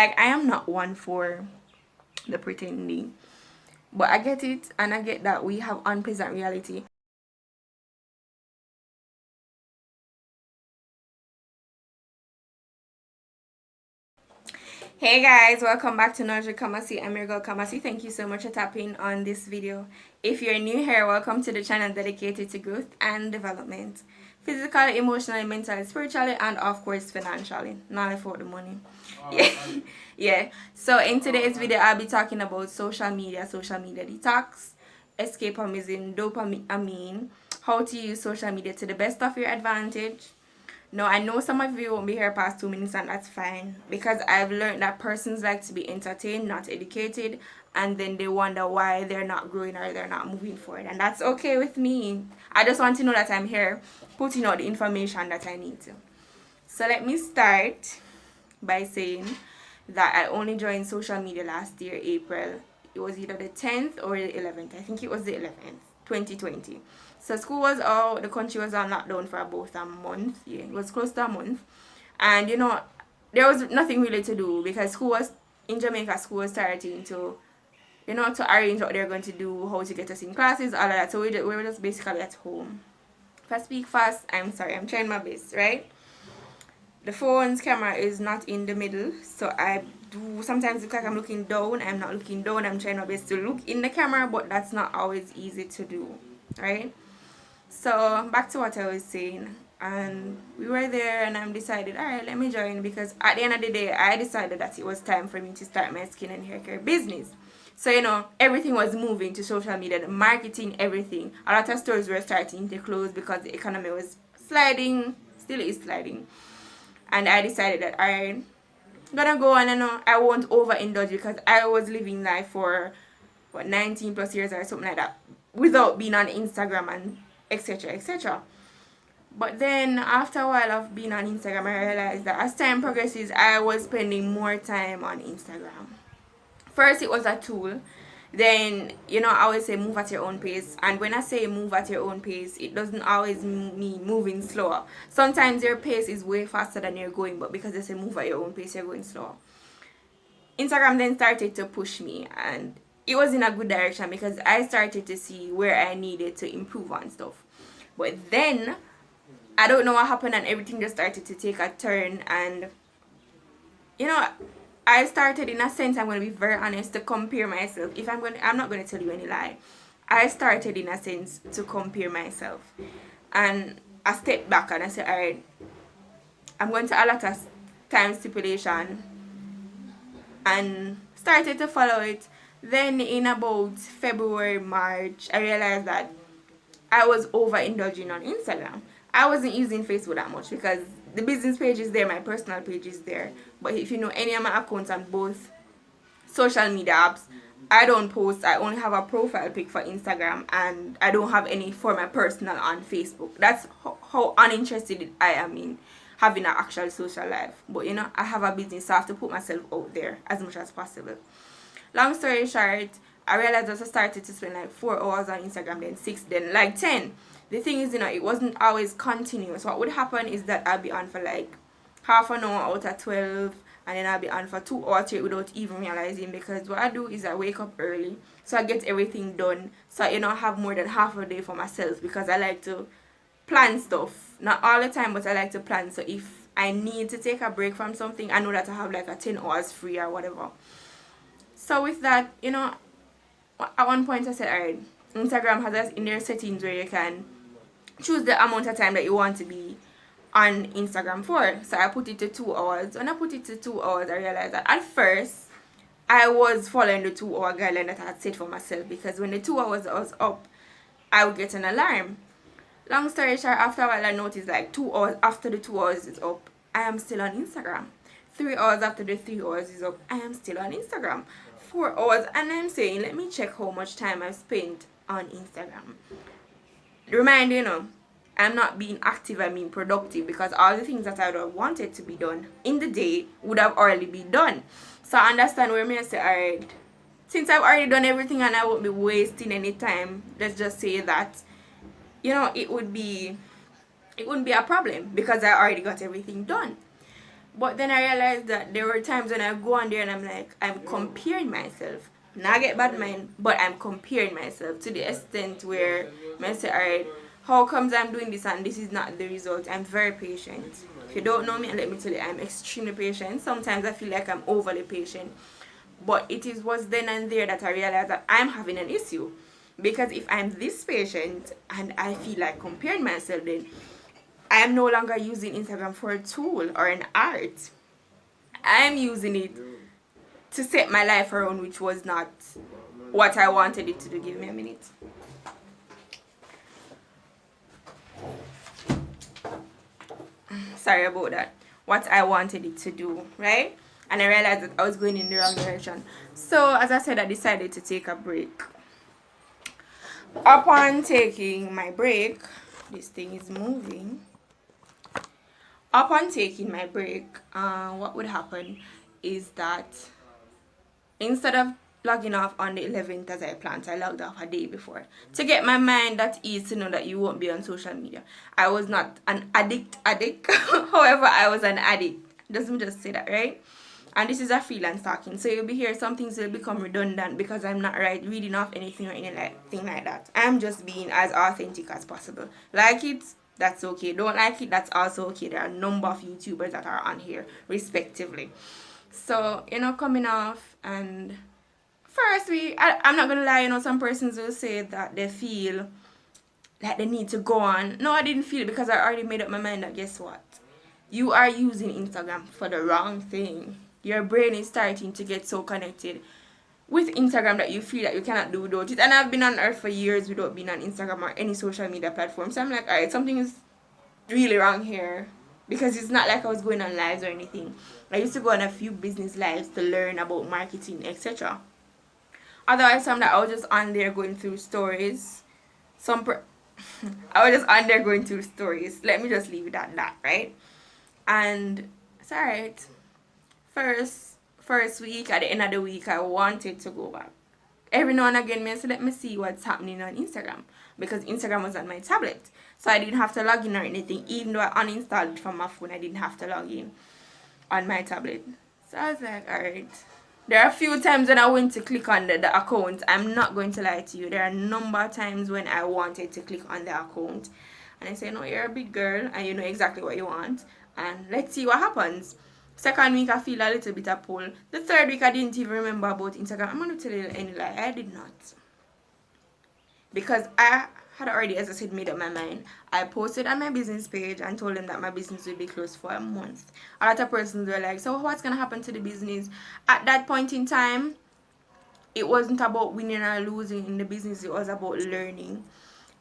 Like, I am not one for the pretending. But I get it, and I get that we have unpleasant reality. Hey guys, welcome back to Nurture Kamasi. I'm your girl Kamasi. Thank you so much for tapping on this video. If you're new here, welcome to the channel dedicated to growth and development. Physically, emotionally, mentally, spiritually, and of course financially. Not for the money. Yeah. Yeah. So in today's video, I'll be talking about social media detox, escapism, dopamine, how to use social media to the best of your advantage. No, I know some of you won't be here past 2 minutes, and that's fine, because I've learned that persons like to be entertained, not educated, and then they wonder why they're not growing or they're not moving forward, and that's okay with me. I just want to know that I'm here putting out the information that I need to. So let me start by saying that I only joined social media last year, April. It was either the 10th or the 11th. I think it was the 11th, 2020. So school was out, the country was on lockdown for about a month. Yeah, it was close to a month. And there was nothing really to do, because school was in Jamaica. School was starting to, to arrange what they're going to do, how to get us in classes, all of that. So we were just basically at home. If I speak fast, I'm sorry. I'm trying my best, right? The phone's camera is not in the middle, so I do sometimes look like I'm looking down. I'm not looking down. I'm trying my best to look in the camera, but that's not always easy to do, right? So back to what I was saying, and we were there, and I'm decided, all right, let me join, because at the end of the day, I decided that it was time for me to start my skin and hair care business. So everything was moving to social media, the marketing, everything. A lot of stores were starting to close because the economy was sliding, still is sliding. And I decided that I'm gonna go, and I won't overindulge, because I was living life for 19 plus years or something like that without being on Instagram and etc, etc. But then after a while of being on Instagram, I realized that as time progresses, I was spending more time on Instagram. First, it was a tool. Then, I always say move at your own pace. And when I say move at your own pace, it doesn't always mean moving slower. Sometimes your pace is way faster than you're going, but because they say move at your own pace, you're going slower. Instagram then started to push me, and it was in a good direction, because I started to see where I needed to improve on stuff. But then, I don't know what happened, and everything just started to take a turn, and I started, in a sense, I'm going to be very honest, to compare myself. I'm not going to tell you any lie. I started, in a sense, to compare myself. And I stepped back and I said, all right, I'm going to allot a time stipulation, and started to follow it. Then in about February, March, I realized that I was overindulging on Instagram. I wasn't using Facebook that much, because the business page is there, my personal page is there. But if you know any of my accounts on both social media apps, I don't post. I only have a profile pic for Instagram, and I don't have any for my personal on Facebook. That's how uninterested I am in having an actual social life. But I have a business, so I have to put myself out there as much as possible. Long story short, I realized that I started to spend like 4 hours on Instagram, then 6, then like 10. The thing is, it wasn't always continuous. What would happen is that I'll be on for like half an hour out of 12, and then I'll be on for 2 or 3 without even realizing, because what I do is I wake up early, so I get everything done, so I have more than half a day for myself, because I like to plan stuff. Not all the time, but I like to plan. So if I need to take a break from something, I know that I have like a 10 hours free or whatever. So with that, at one point I said, alright, Instagram has us in their settings where you can choose the amount of time that you want to be on Instagram for. So I put it to 2 hours. When I put it to 2 hours, I realized that at first I was following the 2 hour guideline that I had set for myself, because when the 2 hours was up, I would get an alarm. Long story short, after a while I noticed, like 2 hours after the 2 hours is up, I am still on Instagram. 3 hours after the 3 hours is up, I am still on Instagram. 4 hours, and I'm saying, let me check how much time I've spent on Instagram. Remind, I'm not being active, I'm being productive, because all the things that I would have wanted to be done in the day would have already been done. So I understand where me I say, alright, since I've already done everything and I won't be wasting any time, let's just say that, it wouldn't be a problem, because I already got everything done. But then I realized that there were times when I go on there and I'm like, I'm comparing myself. Not get bad mind, but I'm comparing myself to the extent where I say, alright, how comes I'm doing this and this is not the result? I'm very patient. If you don't know me, let me tell you, I'm extremely patient. Sometimes I feel like I'm overly patient. But was then and there that I realized that I'm having an issue. Because if I'm this patient and I feel like comparing myself, then I am no longer using Instagram for a tool or an art. I'm using it to set my life around, which was not what I wanted it to do. Give me a minute. Sorry about that. What I wanted it to do, right? And I realized that I was going in the wrong direction. So, as I said, I decided to take a break. Upon taking my break, this thing is moving. Upon taking my break, what would happen is that instead of logging off on the 11th as I planned, I logged off a day before to get my mind at ease to know that you won't be on social media. I was not an addict. However, I was an addict. Doesn't just say that, right? And this is a freelance talking, so you'll be here. Some things will become redundant because I'm not reading off anything or anything like that. I'm just being as authentic as possible. Like it, that's okay. Don't like it, that's also okay. There are a number of YouTubers that are on here, respectively. So, coming off, and first I'm not gonna lie, some persons will say that they feel like they need to go on. No, I didn't feel it because I already made up my mind that guess what? You are using Instagram for the wrong thing. Your brain is starting to get so connected with Instagram that you feel that you cannot do without it. And I've been on earth for years without being on Instagram or any social media platform. So I'm like, alright, something is really wrong here. Because it's not like I was going on lives or anything. I used to go on a few business lives to learn about marketing, etc. Otherwise, some that I was just on there going through stories. I was just on there going through stories. Let me just leave it at that, right? And it's alright. First week, at the end of the week, I wanted to go back. Every now and again, I said, let me see what's happening on Instagram. Because Instagram was on my tablet. So I didn't have to log in or anything. Even though I uninstalled it from my phone, I didn't have to log in on my tablet. So I was like, alright. There are a few times when I went to click on the account. I'm not going to lie to you. There are a number of times when I wanted to click on the account. And I said, no, you're a big girl and you know exactly what you want. And let's see what happens. Second week, I feel a little bit of pull. The third week, I didn't even remember about Instagram. I'm going to tell you any lie. I did not. Because I had already, as I said, made up my mind. I posted on my business page and told them that my business would be closed for a month. A lot of persons were like, so what's going to happen to the business? At that point in time, it wasn't about winning or losing in the business. It was about learning.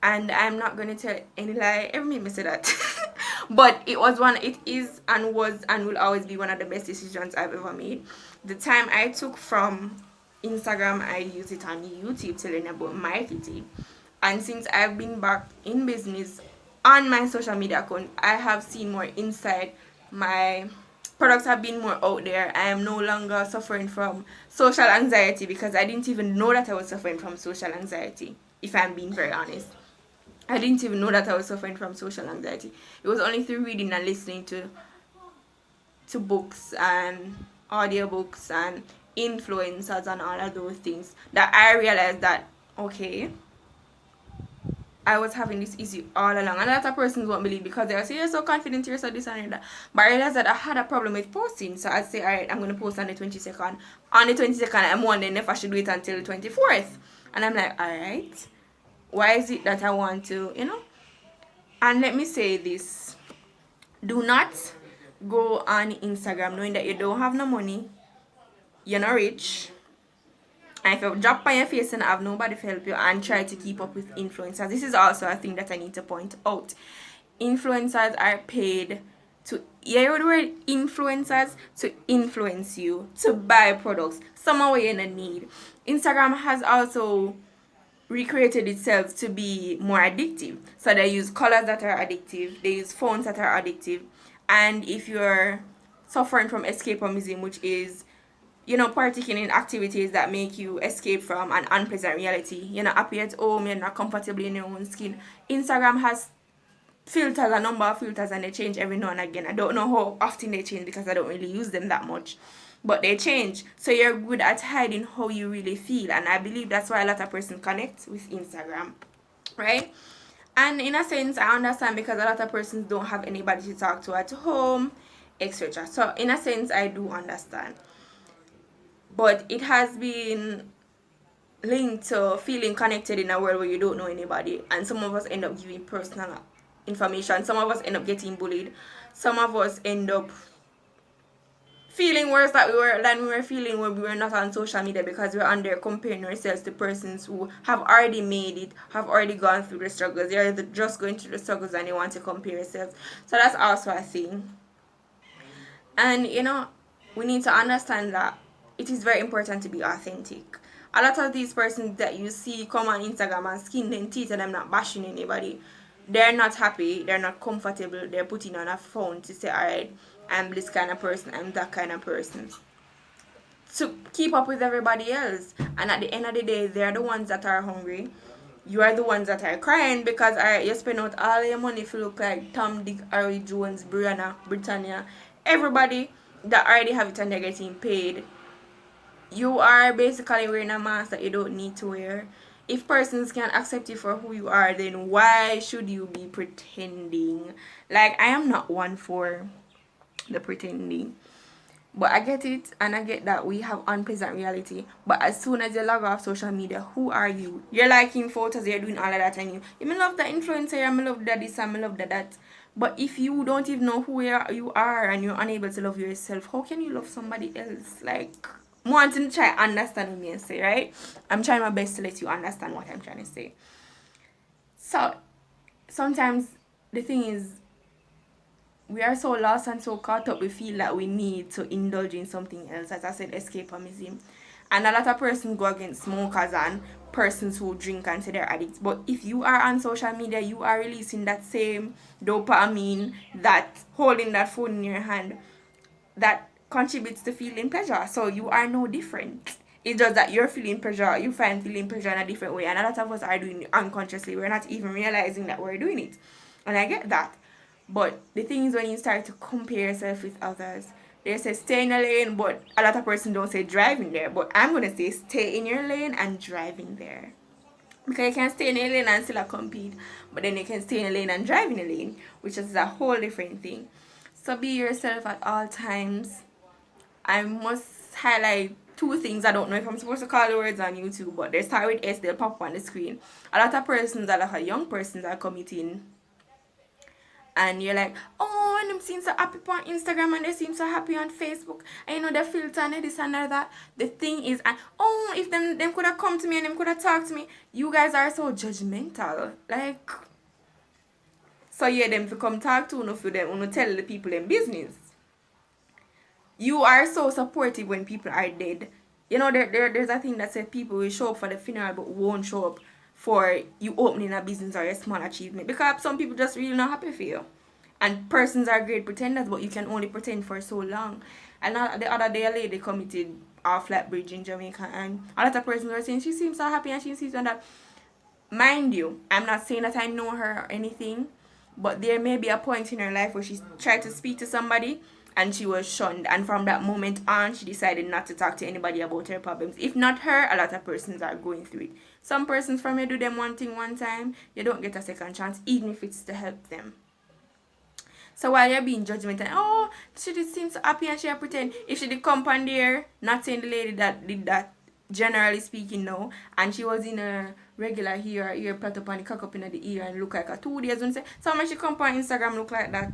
And I'm not going to tell any lie. Ever made me say that? But it is and was and will always be one of the best decisions I've ever made. The time I took from Instagram, I used it on YouTube to learn about marketing. And since I've been back in business on my social media account, I have seen more insight. My products have been more out there. I am no longer suffering from social anxiety because I didn't even know that I was suffering from social anxiety, if I'm being very honest. I didn't even know that I was suffering from social anxiety. It was only through reading and listening to books and audiobooks and influencers and all of those things that I realized that, okay, I was having this issue all along. And a lot of persons won't believe because they'll say, you're so confident, you're so this and that. But I realized that I had a problem with posting. So I'd say, alright, I'm going to post on the 22nd. On the 22nd, I'm wondering if I should wait until the 24th. And I'm like, alright, why is it that I want to, And let me say this. Do not go on Instagram knowing that you don't have no money, you're not rich, and if you drop on your face and have nobody to help you and try to keep up with influencers. This is also a thing that I need to point out. Influencers are paid to, hear the word influencers, to influence you, to buy products, some way in a need. Instagram has also recreated itself to be more addictive. So they use colors that are addictive, they use phones that are addictive. And if you're suffering from escapism, which is, partaking in activities that make you escape from an unpleasant reality, you're not happy at home, you're not comfortable in your own skin, Instagram has filters, a number of filters, and they change every now and again. I don't know how often they change because I don't really use them that much, but they change. So you're good at hiding how you really feel, and I believe that's why a lot of person connect with Instagram, right? And in a sense, I understand because a lot of persons don't have anybody to talk to at home, etc. So in a sense, I do understand, but it has been linked to feeling connected in a world where you don't know anybody, and some of us end up giving personal information, some of us end up getting bullied, some of us end up feeling worse than we were feeling when we were not on social media, because we're on there comparing ourselves to persons who have already made it, have already gone through the struggles. They're just going through the struggles and they want to compare yourselves. So that's also a thing. And we need to understand that it is very important to be authentic. A lot of these persons that you see come on Instagram and skin them teeth and I'm not bashing anybody, they're not happy, they're not comfortable, they're putting on a phone to say, alright, I'm this kind of person, I'm that kind of person, to keep up with everybody else. And at the end of the day, they're the ones that are hungry. You are the ones that are crying because you spend out all your money if you look like Tom, Dick, Harry, Jones, Britannia, everybody that already have it and they're getting paid. You are basically wearing a mask that you don't need to wear. If persons can accept you for who you are, then why should you be pretending? Like, I am not one for the pretending. But I get it, and I get that we have unpleasant reality. But as soon as you log off social media, who are you? You're liking photos, you're doing all of that, and you may love the influencer, I may love that this, I may love that. But if you don't even know who you are and you're unable to love yourself, how can you love somebody else? Like, wanting to try understand me and say, right? I'm trying my best to let you understand what I'm trying to say. So sometimes the thing is, we are so lost and so caught up, we feel that we need to indulge in something else. As I said, escapism. And a lot of persons go against smokers and persons who drink and say they're addicts. But if you are on social media, you are releasing that same dopamine, that holding that phone in your hand, that contributes to feeling pleasure. So you are no different. It's just that you're feeling pleasure, you find feeling pleasure in a different way. And a lot of us are doing it unconsciously. We're not even realizing that we're doing it. And I get that. But the thing is, when you start to compare yourself with others, they say stay in a lane, but a lot of persons don't say driving there. But I'm going to say stay in your lane and driving there. Because you can stay in a lane and still compete, but then you can stay in a lane and drive in a lane, which is a whole different thing. So be yourself at all times. I must highlight two things. I don't know if I'm supposed to call the words on YouTube, but they start with S, they'll pop up on the screen. A lot of persons, a lot of young persons are committing, and you're like, oh, and them seem so happy on Instagram and they seem so happy on Facebook, and they filter and this and that. The thing is, and oh, if them could have come to me and them could have talked to me. You guys are so judgmental. Like, so yeah, them to come talk to you, for them, you tell the people in business. You are so supportive when people are dead. There's a thing that says people will show up for the funeral but won't show up for you opening a business or a small achievement, because some people just really not happy for you. And persons are great pretenders, but you can only pretend for so long. And the other day, a lady committed a flat bridge in Jamaica, and a lot of persons were saying she seems so happy and she seems like that. Mind you, I'm not saying that I know her or anything, but there may be a point in her life where she tried to speak to somebody and she was shunned, and from that moment on she decided not to talk to anybody about her problems. If not her, a lot of persons are going through it. Some persons, from you do them one thing one time, you don't get a second chance, even if it's to help them. So while you're being judgmental, oh, she did seem so happy and she pretend, if she did come on there, not saying the lady that did that, generally speaking, no, and she was in a regular ear plait up and the cock up in the ear and look like a 2 days, and say, so much she come on Instagram look like that.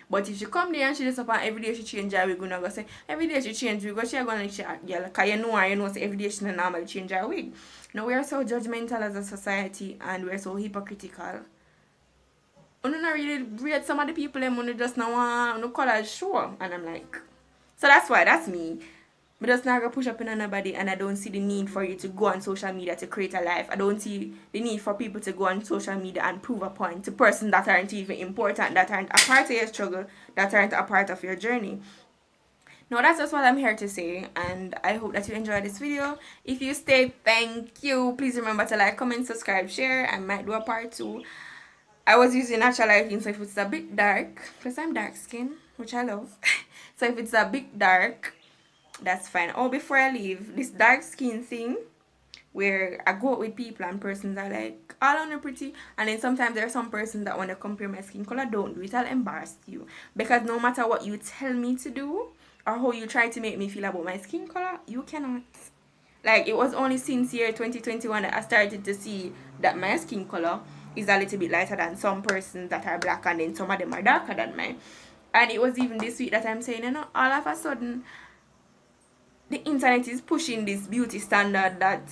But if she come there and she just up and every day she change her wig, gonna go say, every day she change wig, she gonna like she girl, cause you know her, so every day she normally change her wig. Now we are so judgmental as a society and we're so hypocritical. You don't really read some of the people them when just now want no color show, and I'm like, so that's me. But just not gonna push up in nobody, and I don't see the need for you to go on social media to create a life. I don't see the need for people to go on social media and prove a point to persons that aren't even important, that aren't a part of your struggle, that aren't a part of your journey. No, that's just what I'm here to say, and I hope that you enjoyed this video. If you stayed, thank you. Please remember to like, comment, subscribe, share. I might do a part 2. I was using natural lighting, so if it's a bit dark, because I'm dark skin, which I love. So if it's a bit dark, that's fine. Oh, before I leave, this dark skin thing, where I go out with people and persons are like, all on pretty, and then sometimes there are some persons that want to compare my skin color. Don't do it, I'll embarrass you. Because no matter what you tell me to do, or how you try to make me feel about my skin color, you cannot. Like, it was only since year 2021 that I started to see that my skin color is a little bit lighter than some persons that are black, and then some of them are darker than mine. And it was even this week that I'm saying, all of a sudden, the internet is pushing this beauty standard that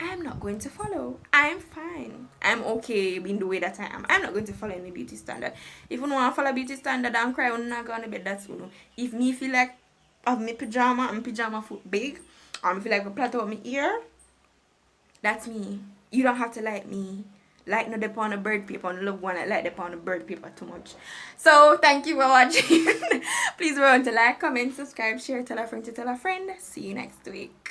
I'm not going to follow. I'm fine. I'm okay in the way that I am. I'm not going to follow any beauty standard. If you want to follow beauty standard and cry, I'm not going to bed that soon. If me feel like have my pajama and pajama foot big, or I feel like I plateau my ear, that's me. You don't have to like me. Like not the pound of bird paper on the love one. I like the pound of bird paper too much. So thank you for watching. Please remember to like, comment, subscribe, share, tell a friend to tell a friend. See you next week.